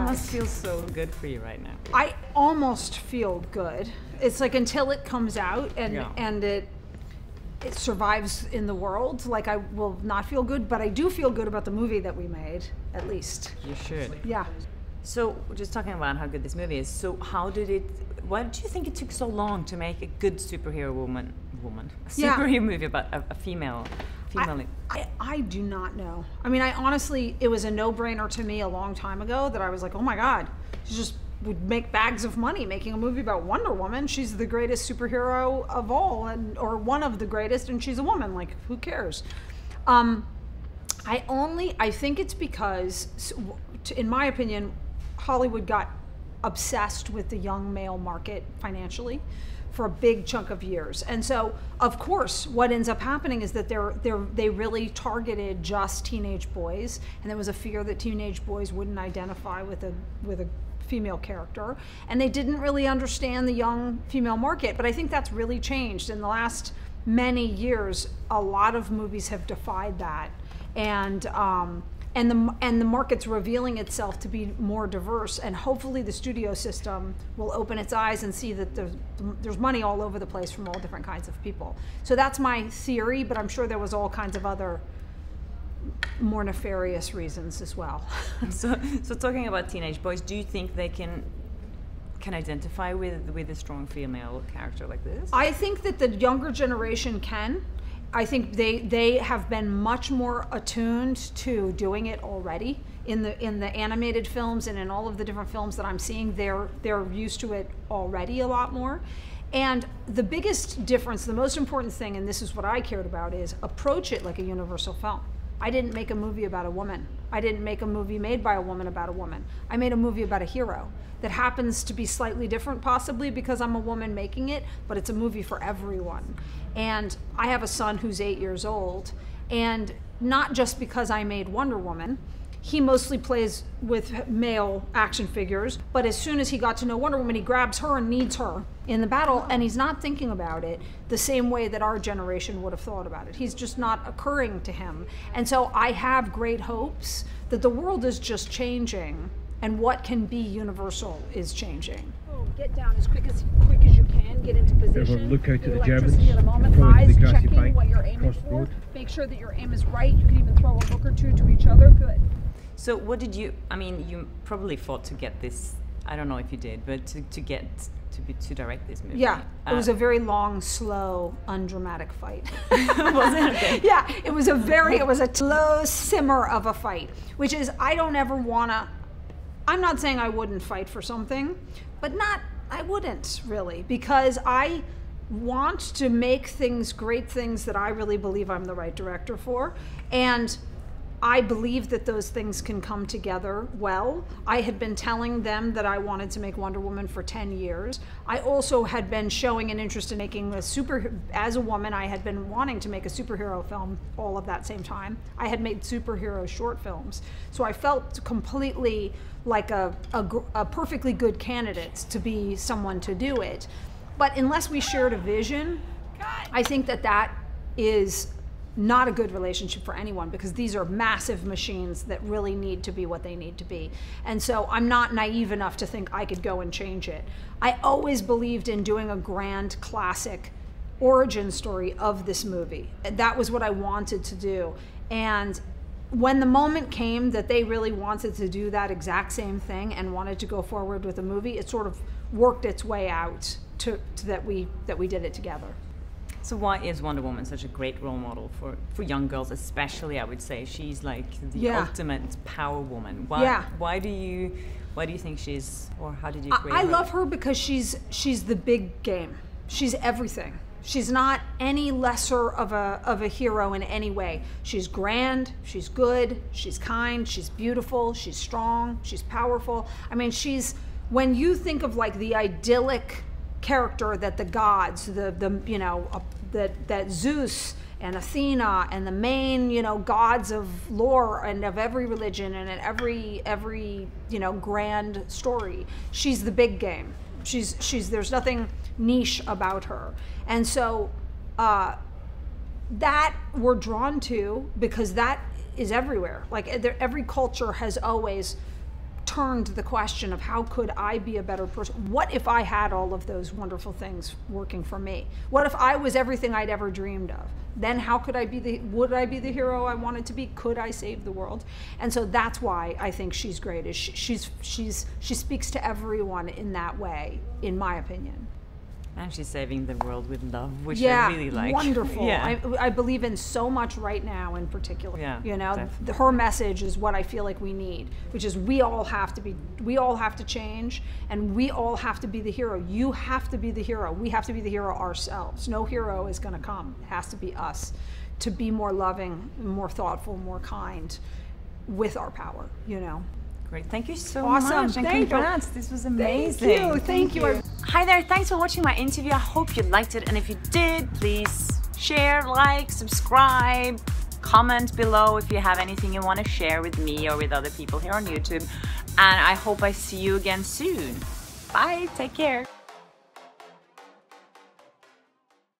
must feel so good for you right now. I almost feel good. It's like until it comes out and it survives in the world, like I will not feel good, but I do feel good about the movie that we made, at least. You should. Yeah. So, just talking about how good this movie is, so why do you think it took so long to make a good superhero a superhero movie about a female I do not know. I mean, I honestly, it was a no-brainer to me a long time ago that I was like, oh my God, she just would make bags of money making a movie about Wonder Woman. She's the greatest superhero of all, or one of the greatest, and she's a woman. Like, who cares? I think it's because, in my opinion, Hollywood got obsessed with the young male market financially for a big chunk of years. And so, of course, what ends up happening is that they really targeted just teenage boys, and there was a fear that teenage boys wouldn't identify with a female character, and they didn't really understand the young female market. But I think that's really changed in the last many years. A lot of movies have defied that, and the market's revealing itself to be more diverse, and hopefully the studio system will open its eyes and see that there's money all over the place from all different kinds of people. So that's my theory, but I'm sure there was all kinds of other more nefarious reasons as well. So talking about teenage boys, do you think they can identify with a strong female character like this? I think that the younger generation can. I think they have been much more attuned to doing it already in the animated films, and in all of the different films that I'm seeing. They're used to it already a lot more. And the biggest difference, the most important thing, and this is what I cared about, is approach it like a universal film. I didn't make a movie about a woman. I didn't make a movie made by a woman about a woman. I made a movie about a hero that happens to be slightly different, possibly because I'm a woman making it, but it's a movie for everyone. And I have a son who's 8 years old, and not just because I made Wonder Woman. He mostly plays with male action figures, but as soon as he got to know Wonder Woman, he grabs her and needs her in the battle, and he's not thinking about it the same way that our generation would have thought about it. He's just not occurring to him. And so I have great hopes that the world is just changing, and what can be universal is changing. Get down as quick as you can, get into position. Look out to the Germans. The Eyes checking what you're aiming for. Make sure that your aim is right. You can even throw a look or two to each other. Good. So what did you, I mean, you probably fought to get this, I don't know if you did, but to direct this movie. Yeah, it was a very long, slow, undramatic fight. Was it? Okay. Yeah, it was a slow simmer of a fight, which is, I don't ever wanna, I'm not saying I wouldn't fight for something, but I wouldn't really, because I want to make things, great things that I really believe I'm the right director for, and I believe that those things can come together well. I had been telling them that I wanted to make Wonder Woman for 10 years. I also had been showing an interest in making as a woman, I had been wanting to make a superhero film all of that same time. I had made superhero short films. So I felt completely like a perfectly good candidate to be someone to do it. But unless we shared a vision, I think that is not a good relationship for anyone, because these are massive machines that really need to be what they need to be. And so I'm not naive enough to think I could go and change it. I always believed in doing a grand classic origin story of this movie. That was what I wanted to do. And when the moment came that they really wanted to do that exact same thing and wanted to go forward with a movie, it sort of worked its way out to that we did it together. So why is Wonder Woman such a great role model for young girls, especially? I would say she's like the ultimate power woman. Why do you think she's, or how did you create her? I love her because she's the big game. She's everything. She's not any lesser of a hero in any way. She's grand, she's good, she's kind, she's beautiful, she's strong, she's powerful. I mean, when you think of like the idyllic character that the gods, that Zeus and Athena and the main, gods of lore and of every religion and in every grand story, she's the big game. There's nothing niche about her. And so that we're drawn to because that is everywhere. Like every culture has always turned the question of how could I be a better person? What if I had all of those wonderful things working for me? What if I was everything I'd ever dreamed of? Then how could I be would I be the hero I wanted to be? Could I save the world? And so that's why I think she's great, is she speaks to everyone in that way, in my opinion. And she's saving the world with love, which I really like. Wonderful. Yeah. I believe in so much right now in particular. Yeah, you know, her message is what I feel like we need, which is we all have to change, and we all have to be the hero. You have to be the hero. We have to be the hero ourselves. No hero is going to come. It has to be us, to be more loving, more thoughtful, more kind with our power, you know. Great. Thank you so much. And congrats. This was amazing. Thank you. Hi there. Thanks for watching my interview. I hope you liked it. And if you did, please share, like, subscribe, comment below if you have anything you want to share with me or with other people here on YouTube. And I hope I see you again soon. Bye. Take care.